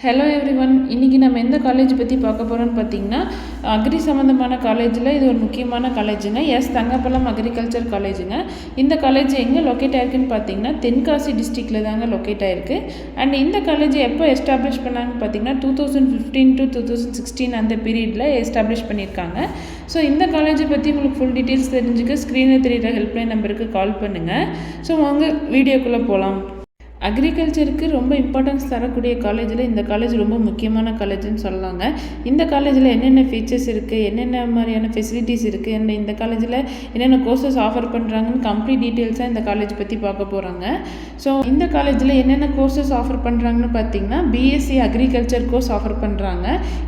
Hello everyone. இன்றைக்கி நம்ம எந்த காலேஜ் பற்றி பார்க்க போகிறோன்னு பார்த்தீங்கன்னா, அக்ரி சம்மந்தமான காலேஜில் இது ஒரு முக்கியமான காலேஜுங்க. தங்கப்பழம் அக்ரிகல்ச்சர் காலேஜுங்க. இந்த காலேஜ் எங்கே லொக்கேட் ஆகிருக்குன்னு பார்த்தீங்கன்னா, தென்காசி டிஸ்ட்ரிக்டில் தாங்க லொக்கேட் ஆகிருக்கு. அண்ட் இந்த காலேஜ் எப்போ எஸ்டாப்ளிஷ் பண்ணாங்கன்னு பார்த்தீங்கன்னா 2015 to 2016 அந்த பீரியடில் எஸ்டாப்ளிஷ் பண்ணியிருக்காங்க. ஸோ இந்த காலேஜை பற்றி உங்களுக்கு ஃபுல் டீட்டெயில்ஸ் தெரிஞ்சுக்க ஸ்க்ரீனில் தெரிகிற ஹெல்ப்லைன் நம்பருக்கு கால் பண்ணுங்கள். ஸோ வாங்க வீடியோக்குள்ளே போகலாம். அக்ரிகல்ச்சருக்கு ரொம்ப இம்பார்ட்டன்ஸ் தரக்கூடிய காலேஜில் இந்த காலேஜ் ரொம்ப முக்கியமான காலேஜ்னு சொல்லலாங்க. இந்த காலேஜில் என்னென்ன ஃபீச்சர்ஸ் இருக்குது, என்னென்ன மாதிரியான ஃபெசிலிட்டிஸ் இருக்குது, அண்ட் இந்த காலேஜில் என்னென்ன கோர்சஸ் ஆஃபர் பண்ணுறாங்கன்னு கம்ப்ளீட் டீட்டெயில்ஸாக இந்த காலேஜ் பற்றி பார்க்க போகிறாங்க. ஸோ இந்த காலேஜில் என்னென்ன கோர்சஸ் ஆஃபர் பண்ணுறாங்கன்னு பார்த்தீங்கன்னா, பிஎஸ்சி அக்ரிகல்ச்சர் கோர்ஸ் ஆஃபர் பண்ணுறாங்க.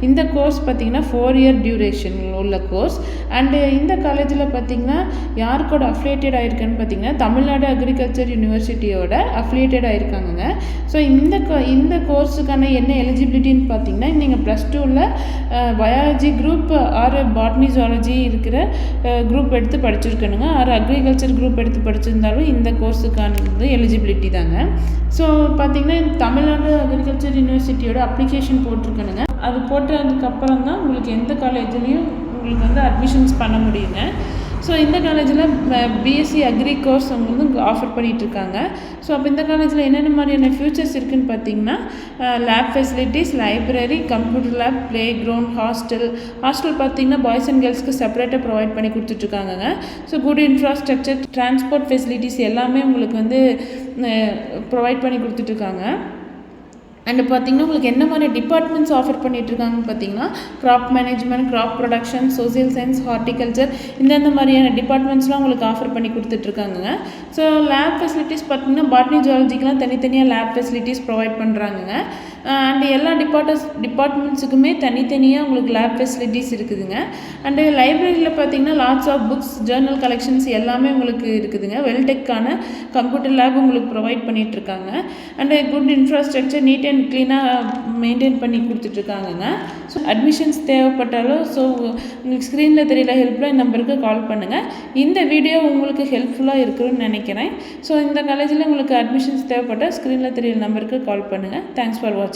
இந்த கோர்ஸ் பார்த்திங்கன்னா 4 year டியூரேஷன் உள்ள கோர்ஸ். அண்டு இந்த காலேஜில் பார்த்திங்கன்னா யாருக்கோட அஃபிலியேட்டட் ஆகிருக்குன்னு பார்த்தீங்கன்னா, தமிழ்நாடு அக்ரிகல்ச்சர் யூனிவர்சிட்டியோட அஃபிலியேட்டட் ஆகிருக்காங்க. ஸோ இந்த கோர்ஸுக்கான என்ன எலிஜிபிலிட்டின்னு பார்த்தீங்கன்னா, நீங்கள் +2ல் biology group R botany zoology இருக்கிற குரூப் எடுத்து படிச்சிருக்கணுங்க. ஆர் அக்ரிகல்ச்சர் குரூப் எடுத்து படிச்சிருந்தாலும் இந்த கோர்ஸுக்கானது எலிஜிபிலிட்டி தாங்க. ஸோ பார்த்தீங்கன்னா தமிழ்நாடு அக்ரிகல்ச்சர் யூனிவர்சிட்டியோட அப்ளிகேஷன் போட்டிருக்கணுங்க. அது போட்டதுக்கப்புறம் தான் உங்களுக்கு எந்த காலேஜ்லேயும் உங்களுக்கு அட்மிஷன்ஸ் பண்ண முடியுங்க. ஸோ இந்த காலேஜில் பிஎஸ்சி அக்ரி கோர்ஸ் அவங்க ஆஃபர் பண்ணிகிட்ருக்காங்க. ஸோ அப்போ இந்த காலேஜில் என்னென்ன மாதிரியான ஃபியூச்சர்ஸ் இருக்குதுன்னு பார்த்தீங்கன்னா, lab facilities, library, computer lab, play ground, hostel பார்த்தீங்கன்னா பாய்ஸ் அண்ட் கேர்ள்ஸ்க்கு செப்பரேட்டாக ப்ரொவைட் பண்ணி கொடுத்துட்ருக்காங்க. So good infrastructure, transport facilities எல்லாமே உங்களுக்கு ப்ரொவைட் பண்ணி கொடுத்துட்ருக்காங்க. அண்டு பார்த்திங்கன்னா உங்களுக்கு என்ன மாதிரி டிபார்ட்மெண்ட்ஸ் ஆஃபர் பண்ணிகிட்ருக்காங்கன்னு பார்த்தீங்கன்னா, crop management, crop production, social science, horticulture இந்தந்த மாதிரியான டிபார்ட்மெண்ட்ஸ்லாம் உங்களுக்கு ஆஃபர் பண்ணி கொடுத்துட்ருக்காங்க. ஸோ லேப் ஃபெசிலிட்டிஸ் பார்த்திங்கன்னா பாட்னி ஜுவாலஜிக்கெலாம் தனித்தனியாக லேப் ஃபெசிலிட்டிஸ் ப்ரொவைட் பண்ணுறாங்க. அண்டு எல்லா டிபார்ட்மெண்ட்ஸுக்குமே தனித்தனியாக உங்களுக்கு லேப் ஃபெசிலிட்டிஸ் இருக்குதுங்க. அண்டு லைப்ரரியில் பார்த்திங்கன்னா lots of books, journal collections எல்லாமே உங்களுக்கு இருக்குதுங்க. வெல்டெக்கான கம்ப்யூட்டர் லேப் உங்களுக்கு ப்ரொவைட் பண்ணிகிட்ருக்காங்க. And good infrastructure, neat and க்ளீனாக மெயின்டைன் பண்ணி கொடுத்துட்ருக்காங்கங்க. ஸோ அட்மிஷன்ஸ் தேவைப்பட்டாலும் உங்களுக்கு ஸ்க்ரீனில் தெரியல ஹெல்ப்லைன் நம்பருக்கு கால் பண்ணுங்கள். இந்த வீடியோ உங்களுக்கு ஹெல்ப்ஃபுல்லாக இருக்குன்னு நினைக்கிறேன். ஸோ இந்த காலேஜில் உங்களுக்கு அட்மிஷன்ஸ் தேவைப்பட்டால் ஸ்க்ரீனில் தெரியல நம்பருக்கு கால் பண்ணுங்கள். தேங்க்ஸ் ஃபார் வாட்சிங்.